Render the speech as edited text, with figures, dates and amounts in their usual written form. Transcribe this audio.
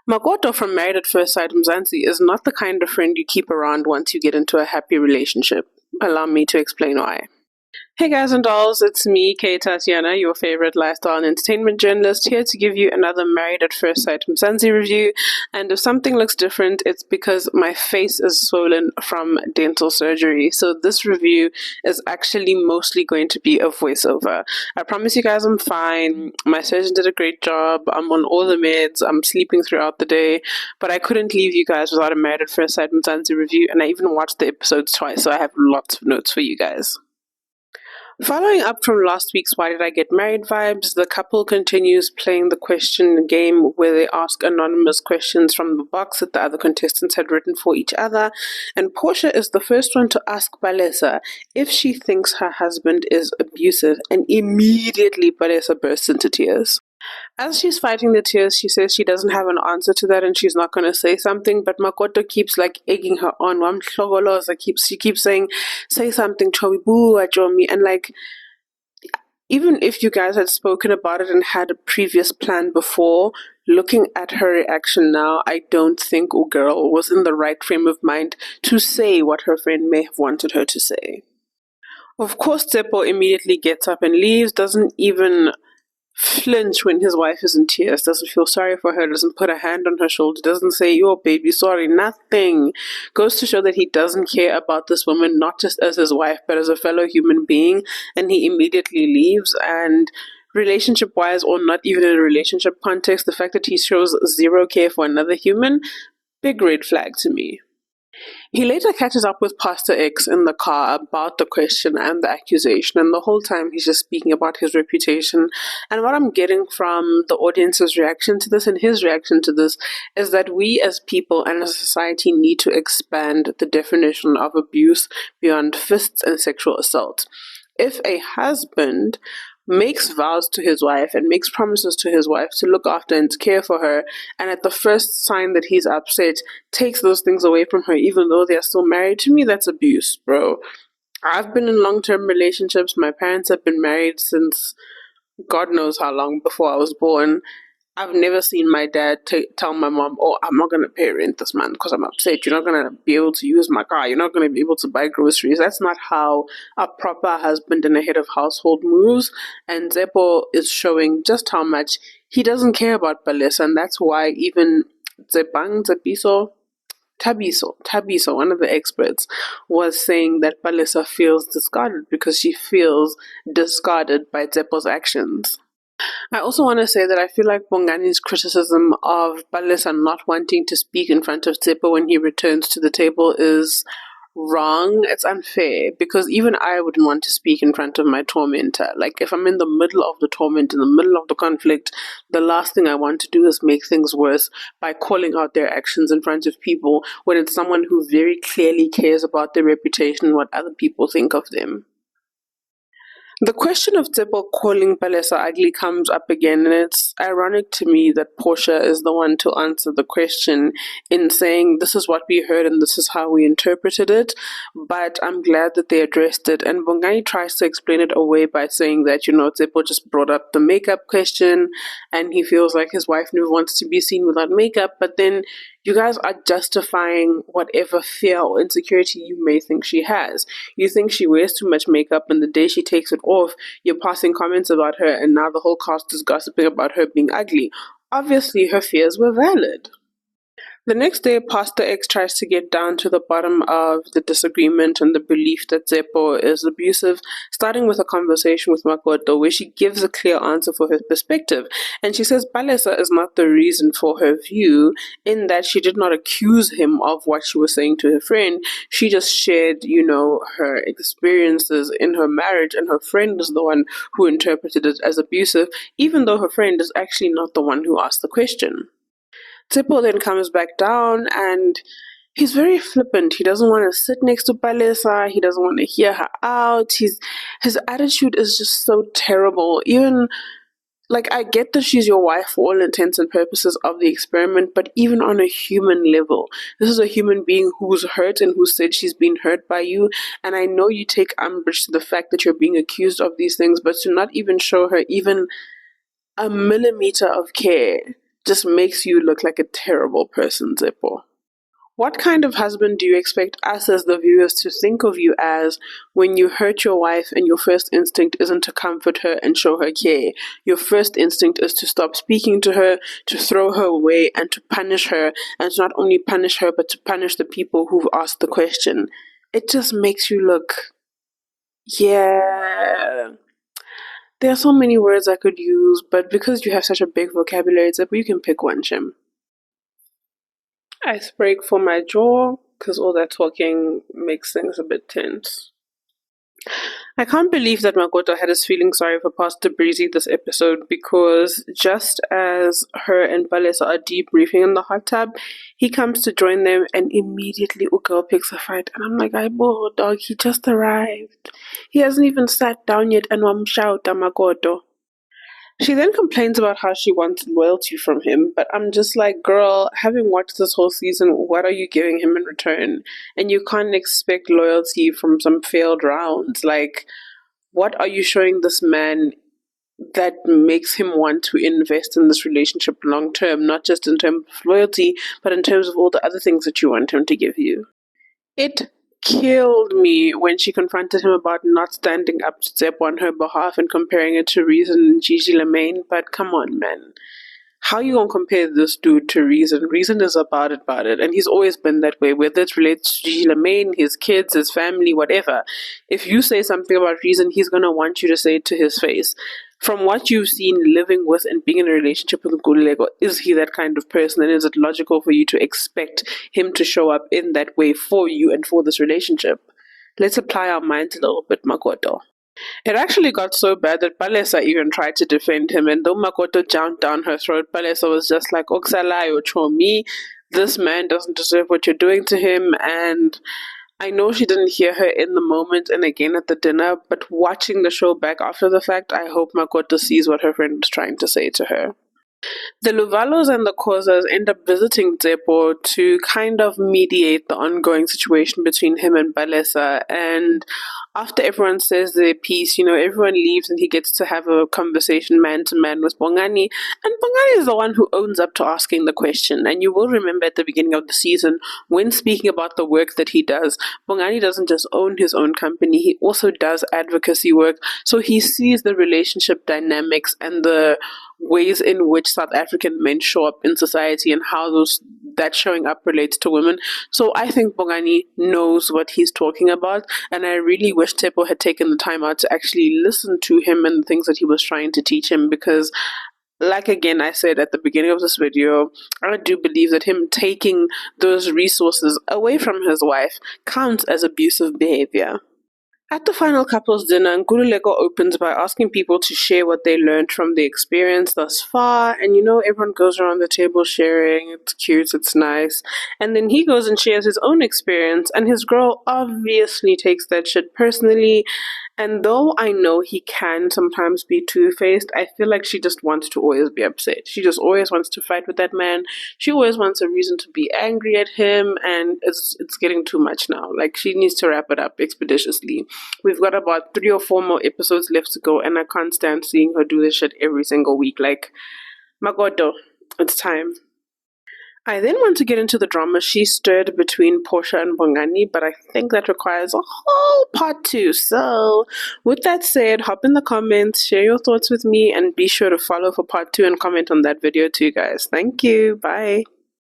Makoto from Married at First Sight Mzansi is not the kind of friend you keep around once you get into a happy relationship. Allow me to explain why. Hey guys and dolls, it's me, Kay Tatiana, your favorite lifestyle and entertainment journalist, here to give you another Married at First Sight Mzansi review. And if something looks different, it's because my face is swollen from dental surgery. So this review is actually mostly going to be a voiceover. I promise you guys I'm fine. My surgeon did a great job. I'm on all the meds. I'm sleeping throughout the day. But I couldn't leave you guys without a Married at First Sight Mzansi review. And I even watched the episodes twice, so I have lots of notes for you guys. Following up from last week's Why Did I Get Married vibes, the couple continues playing the question game where they ask anonymous questions from the box that the other contestants had written for each other, and Portia is the first one to ask Balisa if she thinks her husband is abusive, and immediately Balisa bursts into tears. As she's fighting the tears, she says she doesn't have an answer to that and she's not going to say something, but Makoto keeps egging her on. She keeps saying, say something, Chowi boo, Ajomi. And even if you guys had spoken about it and had a previous plan before, looking at her reaction now, I don't think girl was in the right frame of mind to say what her friend may have wanted her to say. Of course, Tepo immediately gets up and leaves, doesn't even flinch when his wife is in tears, doesn't feel sorry for her, doesn't put a hand on her shoulder, doesn't say, yo, baby, sorry, nothing. Goes to show that he doesn't care about this woman, not just as his wife, but as a fellow human being, and he immediately leaves. And relationship-wise, or not even in a relationship context, the fact that he shows zero care for another human, big red flag to me. He later catches up with Pastor X in the car about the question and the accusation, and the whole time he's just speaking about his reputation. And what I'm getting from the audience's reaction to this and his reaction to this is that we as people and as a society need to expand the definition of abuse beyond fists and sexual assault. If a husband makes vows to his wife and makes promises to his wife to look after and to care for her, and at the first sign that he's upset, takes those things away from her, even though they're still married, to me, that's abuse, bro. I've been in long-term relationships. My parents have been married since God knows how long before I was born. I've never seen my dad tell my mom, oh, I'm not going to pay rent this month because I'm upset. You're not going to be able to use my car. You're not going to be able to buy groceries. That's not how a proper husband and a head of household moves. And Tepo is showing just how much he doesn't care about Balisa. And that's why even Tabiso, one of the experts, was saying that Balisa feels discarded because she feels discarded by Tepo's actions. I also want to say that I feel like Bongani's criticism of Balisa not wanting to speak in front of Tepo when he returns to the table is wrong. It's unfair because even I wouldn't want to speak in front of my tormentor. If I'm in the middle of the torment, in the middle of the conflict, the last thing I want to do is make things worse by calling out their actions in front of people when it's someone who very clearly cares about their reputation and what other people think of them. The question of Tepo calling Balisa ugly comes up again, and it's ironic to me that Portia is the one to answer the question in saying this is what we heard and this is how we interpreted it, but I'm glad that they addressed it. And Bongani tries to explain it away by saying that, Tepo just brought up the makeup question and he feels like his wife never wants to be seen without makeup, but then you guys are justifying whatever fear or insecurity you may think she has. You think she wears too much makeup, and the day she takes it off, you're passing comments about her, and now the whole cast is gossiping about her being ugly. Obviously, her fears were valid. The next day, Pastor X tries to get down to the bottom of the disagreement and the belief that Tepo is abusive, starting with a conversation with Makoto where she gives a clear answer for her perspective. And she says Balisa is not the reason for her view, in that she did not accuse him of what she was saying to her friend. She just shared, her experiences in her marriage, and her friend is the one who interpreted it as abusive, even though her friend is actually not the one who asked the question. Tepo then comes back down and he's very flippant. He doesn't want to sit next to Balisa. He doesn't want to hear her out. His attitude is just so terrible. Even, I get that she's your wife for all intents and purposes of the experiment, but even on a human level, this is a human being who's hurt and who said she's been hurt by you. And I know you take umbrage to the fact that you're being accused of these things, but to not even show her even a millimeter of care just makes you look like a terrible person, Tepo. What kind of husband do you expect us as the viewers to think of you as when you hurt your wife and your first instinct isn't to comfort her and show her care? Your first instinct is to stop speaking to her, to throw her away, and to punish her, and to not only punish her, but to punish the people who've asked the question. It just makes you look, yeah. There are so many words I could use, but because you have such a big vocabulary, it's like you can pick one, Jim. Ice break for my jaw, because all that talking makes things a bit tense. I can't believe that Makoto had us feeling sorry for Pastor Breezy this episode, because just as her and Balisa are debriefing in the hot tub, he comes to join them and immediately Ukao picks a fight. And I'm like, "Aibo, dog, he just arrived. He hasn't even sat down yet and I'm shouting Makoto." She then complains about how she wants loyalty from him, but I'm just like, girl, having watched this whole season, what are you giving him in return? And you can't expect loyalty from some failed rounds. Like, what are you showing this man that makes him want to invest in this relationship long term, not just in terms of loyalty, but in terms of all the other things that you want him to give you? It killed me when she confronted him about not standing up to Zep on her behalf and comparing it to Reason and Gigi Lemaine. But come on, man. How you gonna compare this dude to Reason? Reason is about it, and he's always been that way, whether it relates to Gigi Lemaine, his kids, his family, whatever. If you say something about Reason, he's gonna want you to say it to his face. From what you've seen living with and being in a relationship with Nkululeko, is he that kind of person? And is it logical for you to expect him to show up in that way for you and for this relationship? Let's apply our minds a little bit, Makoto. It actually got so bad that Balisa even tried to defend him, and though Makoto jumped down her throat, Balisa was just like, "Oksalayo chomi, this man doesn't deserve what you're doing to him." And I know she didn't hear her in the moment and again at the dinner, but watching the show back after the fact, I hope Makoto sees what her friend was trying to say to her. The Luvalos and the Kozas end up visiting Tepo to kind of mediate the ongoing situation between him and Balesa. And after everyone says their piece, everyone leaves and he gets to have a conversation man to man with Bongani. And Bongani is the one who owns up to asking the question. And you will remember at the beginning of the season, when speaking about the work that he does, Bongani doesn't just own his own company, he also does advocacy work. So he sees the relationship dynamics and the ways in which South African men show up in society and how that showing up relates to women. So I think Bongani knows what he's talking about, and I really wish Tepo had taken the time out to actually listen to him and the things that he was trying to teach him, because like again I said at the beginning of this video, I do believe that him taking those resources away from his wife counts as abusive behavior. At the final couples dinner, Nkululeko opens by asking people to share what they learned from the experience thus far, and everyone goes around the table sharing. It's cute, it's nice. And then he goes and shares his own experience, and his girl obviously takes that shit personally. And though I know he can sometimes be two-faced, I feel like she just wants to always be upset. She just always wants to fight with that man. She always wants a reason to be angry at him, and it's getting too much now. Like, she needs to wrap it up expeditiously. We've got about 3 or 4 more episodes left to go, and I can't stand seeing her do this shit every single week. Like, Magoto, it's time. I then want to get into the drama she stirred between Portia and Bongani, but I think that requires a whole part 2. So, with that said, hop in the comments, share your thoughts with me, and be sure to follow for part 2 and comment on that video too, guys. Thank you. Bye.